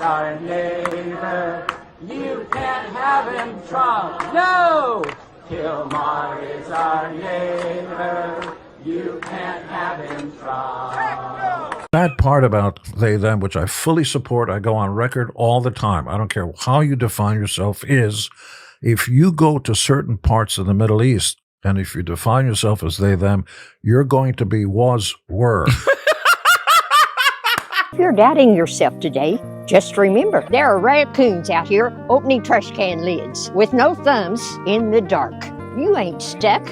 our neighbor. You can't have him, Trump. No! Kilmar is our neighbor. You can't have him, Trump. That part about they, them, which I fully support, I go on record all the time. I don't care how you define yourself, is if you go to certain parts of the Middle East and if you define yourself as they, them, you're going to be, was, were. If you're doubting yourself today, just remember, there are raccoons out here opening trash can lids with no thumbs in the dark. You ain't stuck.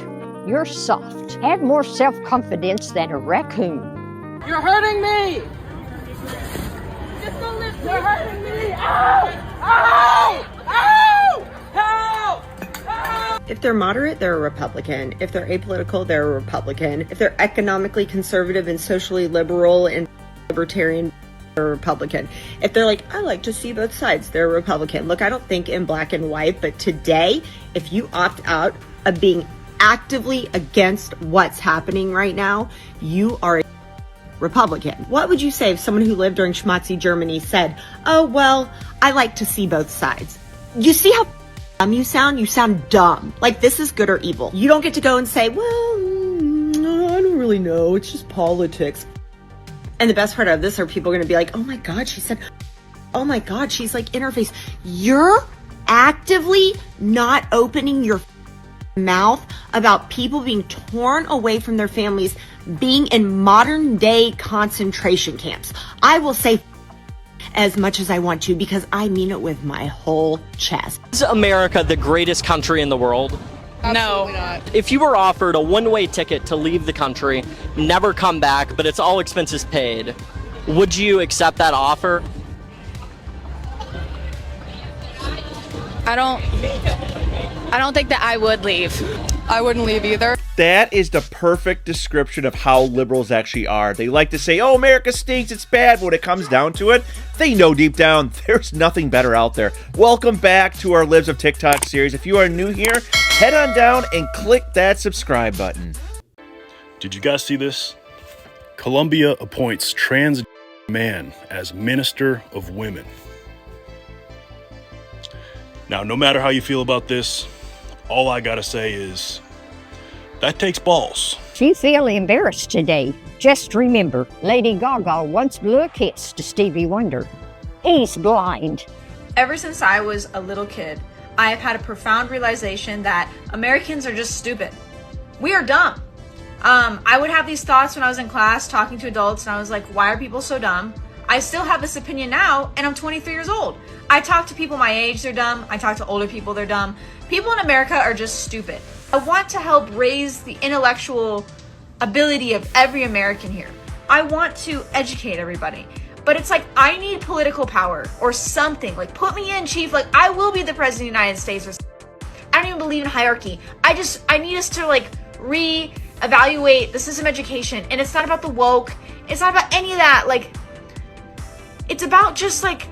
You're soft. Have more self-confidence than a raccoon. You're hurting me! You're hurting me! Ow! Ow! Ow! Help! Help! If they're moderate, they're a Republican. If they're apolitical, they're a Republican. If they're economically conservative and socially liberal and libertarian, they're a Republican. If they're like, I like to see both sides, they're a Republican. Look, I don't think in black and white, but today, if you opt out of being actively against what's happening right now, you are a Republican. What would you say if someone who lived during Schmatzy Germany said, oh, well, I like to see both sides? You see how dumb you sound? You sound dumb. Like this is good or evil. You don't get to go and say, well, I don't really know. It's just politics. And the best part of this are people going to be like, oh my God, she said, oh my God, she's like in her face. You're actively not opening your mouth about people being torn away from their families, being in modern day concentration camps. I will say as much as I want to because I mean it with my whole chest. Is America the greatest country in the world? Absolutely not. If you were offered a one-way ticket to leave the country, never come back, but it's all expenses paid, would you accept that offer? I don't think that I would leave. I wouldn't leave either. That is the perfect description of how liberals actually are. They like to say, oh, America stinks, it's bad. But when it comes down to it, they know deep down there's nothing better out there. Welcome back to our Libs of TikTok series. If you are new here, head on down and click that subscribe button. Did you guys see this? Colombia appoints trans man as Minister of Women. Now, no matter how you feel about this, all I gotta say is, that takes balls. If you feel embarrassed today, just remember, Lady Gaga once blew a kiss to Stevie Wonder. He's blind. Ever since I was a little kid, I have had a profound realization that Americans are just stupid. We are dumb. I would have these thoughts when I was in class talking to adults, and I was like, why are people so dumb? I still have this opinion now, and I'm 23 years old. I talk to people my age, they're dumb. I talk to older people, they're dumb. People in America are just stupid. I want to help raise the intellectual ability of every American here. I want to educate everybody. But it's like, I need political power or something. Like, put me in, chief. Like, I will be the president of the United States. Or I don't even believe in hierarchy. I need us to, like, re-evaluate the system of education. And it's not about the woke. It's not about any of that. Like, it's about just, like,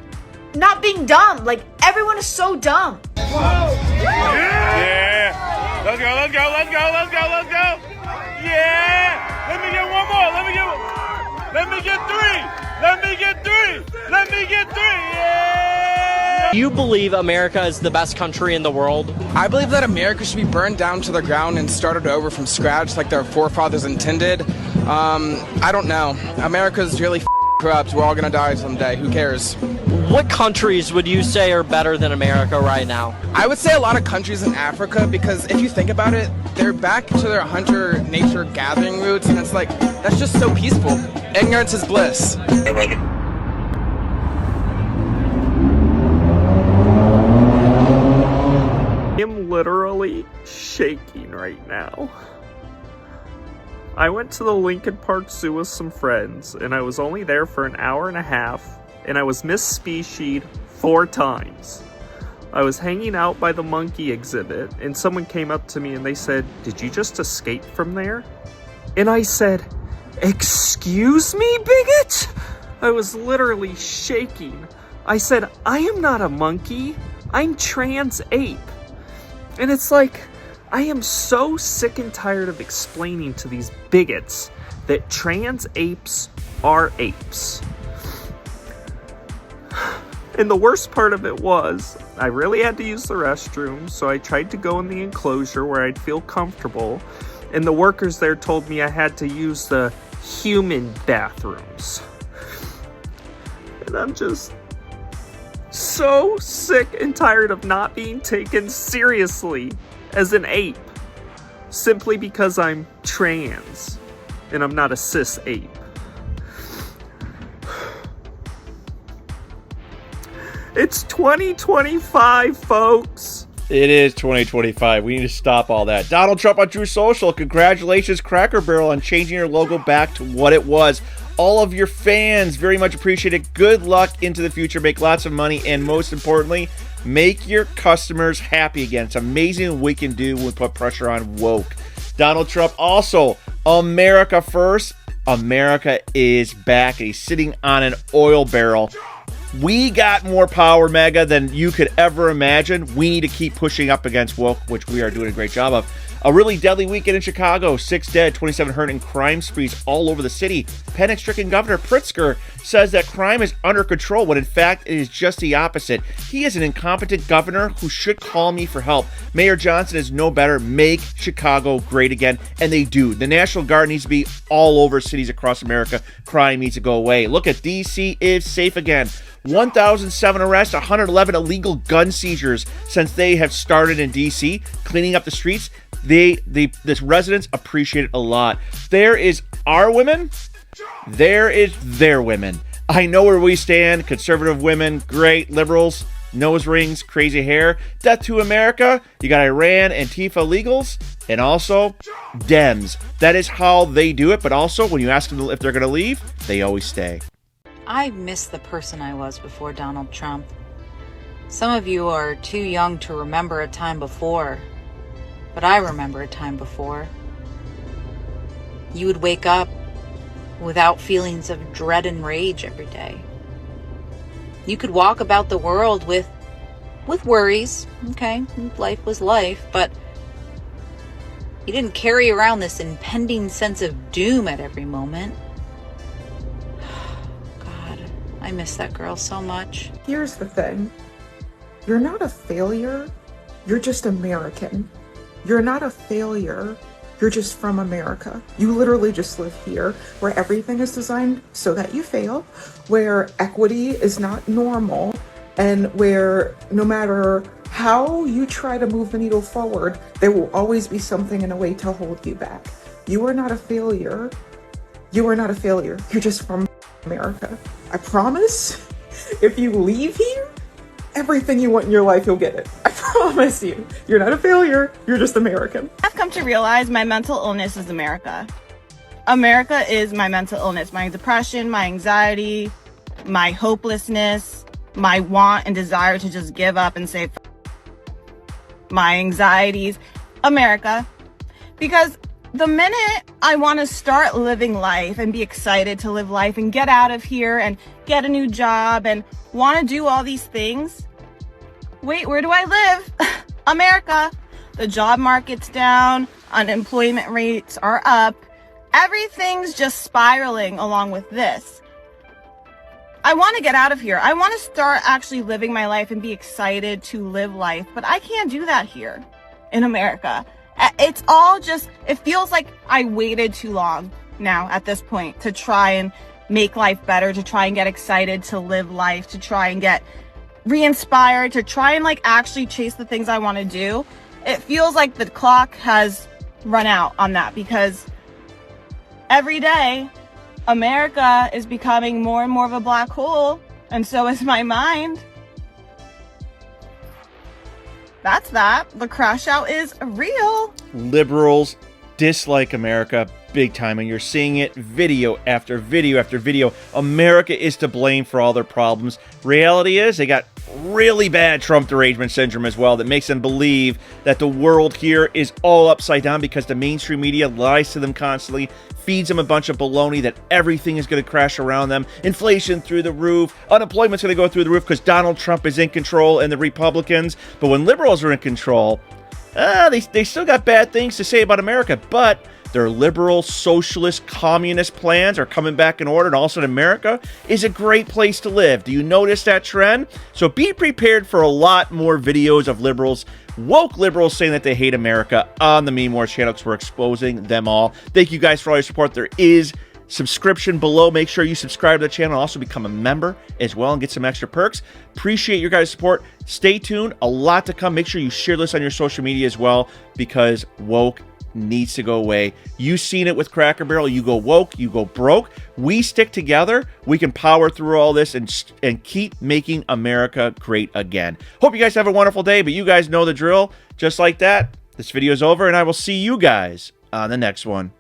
not being dumb. Like, everyone is so dumb. Yeah! Let's go, let's go, let's go, let's go, let's go! Yeah! Let me get one more, let me get three! Let me get three! Let me get three! Yeah! Do you believe America is the best country in the world? I believe that America should be burned down to the ground and started over from scratch like their forefathers intended. I don't know. America's really corrupt. We're all gonna die someday. Who cares? What countries would you say are better than America right now? I would say a lot of countries in Africa, because if you think about it, they're back to their hunter nature gathering roots, and it's like, that's just so peaceful. Ignorance is bliss. I'm literally shaking right now. I went to the Lincoln Park Zoo with some friends, and I was only there for an hour and a half, and I was misspecied 4 times. I was hanging out by the monkey exhibit, and someone came up to me and they said, "Did you just escape from there?" And I said, "Excuse me, bigot?" I was literally shaking. I said, "I am not a monkey. I'm trans ape." And it's like, I am so sick and tired of explaining to these bigots that trans apes are apes. And the worst part of it was, I really had to use the restroom, so I tried to go in the enclosure where I'd feel comfortable, and the workers there told me I had to use the human bathrooms. And I'm just so sick and tired of not being taken seriously as an ape, simply because I'm trans, and I'm not a cis ape. It's 2025, folks. It is 2025. We need to stop all that. Donald Trump on Truth Social. Congratulations, Cracker Barrel, on changing your logo back to what it was. All of your fans, very much appreciate it. Good luck into the future. Make lots of money. And most importantly, make your customers happy again. It's amazing what we can do when we put pressure on woke. Donald Trump also, America first. America is back. He's sitting on an oil barrel. We got more power, MAGA, than you could ever imagine. We need to keep pushing up against woke, which we are doing a great job of. A really deadly weekend in Chicago. 6 dead, 27 hurt, and crime sprees all over the city. Panic-stricken Governor Pritzker says that crime is under control, when in fact it is just the opposite. He is an incompetent governor who should call me for help. Mayor Johnson is no better. Make Chicago great again, and they do. The National Guard needs to be all over cities across America. Crime needs to go away. Look at D.C. is safe again. 1,007 arrests, 111 illegal gun seizures since they have started in D.C., cleaning up the streets. The residents appreciate it a lot. There is our women. There is their women. I know where we stand. Conservative women, great. Liberals, nose rings, crazy hair. Death to America. You got Iran, Antifa illegals, and also Dems. That is how they do it. But also, when you ask them if they're going to leave, they always stay. I miss the person I was before Donald Trump. Some of you are too young to remember a time before, but I remember a time before. You would wake up without feelings of dread and rage every day. You could walk about the world with worries, okay? Life was life, but you didn't carry around this impending sense of doom at every moment. I miss that girl so much. Here's the thing. You're not a failure. You're just American. You're not a failure. You're just from America. You literally just live here, where everything is designed so that you fail, where equity is not normal, and where no matter how you try to move the needle forward, there will always be something in a way to hold you back. You are not a failure. You are not a failure. You're just from America. I promise, if you leave here, everything you want in your life, you'll get it. I promise you. You're not a failure. You're just American. I've come to realize my mental illness is America. America is my mental illness. My depression, my anxiety, my hopelessness, my want and desire to just give up and say, my anxieties, America. Because the minute I want to start living life and be excited to live life and get out of here and get a new job and want to do all these things, wait, where do I live? America. The job market's down, unemployment rates are up, everything's just spiraling along with this. I want to get out of here. I want to start actually living my life and be excited to live life, but I can't do that here in America. It's all just, it feels like I waited too long now at this point to try and make life better, to try and get excited to live life, to try and get re-inspired, to try and like actually chase the things I want to do. It feels like the clock has run out on that, because every day America is becoming more and more of a black hole, and so is my mind. That's that. The crash out is real. Liberals dislike America big time, and you're seeing it video after video after video. America is to blame for all their problems. Reality is they got really bad Trump Derangement Syndrome as well, that makes them believe that the world here is all upside down because the mainstream media lies to them constantly, feeds them a bunch of baloney that everything is going to crash around them. Inflation through the roof, unemployment's going to go through the roof because Donald Trump is in control and the Republicans. But when liberals are in control, they still got bad things to say about America, but their liberal, socialist, communist plans are coming back in order, and all of a sudden America is a great place to live. Do you notice that trend? So be prepared for a lot more videos of liberals, woke liberals saying that they hate America on the Meme Wars channel, because we're exposing them all. Thank you guys for all your support. There is subscription below. Make sure you subscribe to the channel and also become a member as well and get some extra perks. Appreciate your guys' support. Stay tuned. A lot to come. Make sure you share this on your social media as well, because woke needs to go away. You've seen it with Cracker Barrel. You go woke, you go broke. We stick together. We can power through all this and keep making America great again. Hope you guys have a wonderful day, but you guys know the drill. Just like that, this video is over, and I will see you guys on the next one.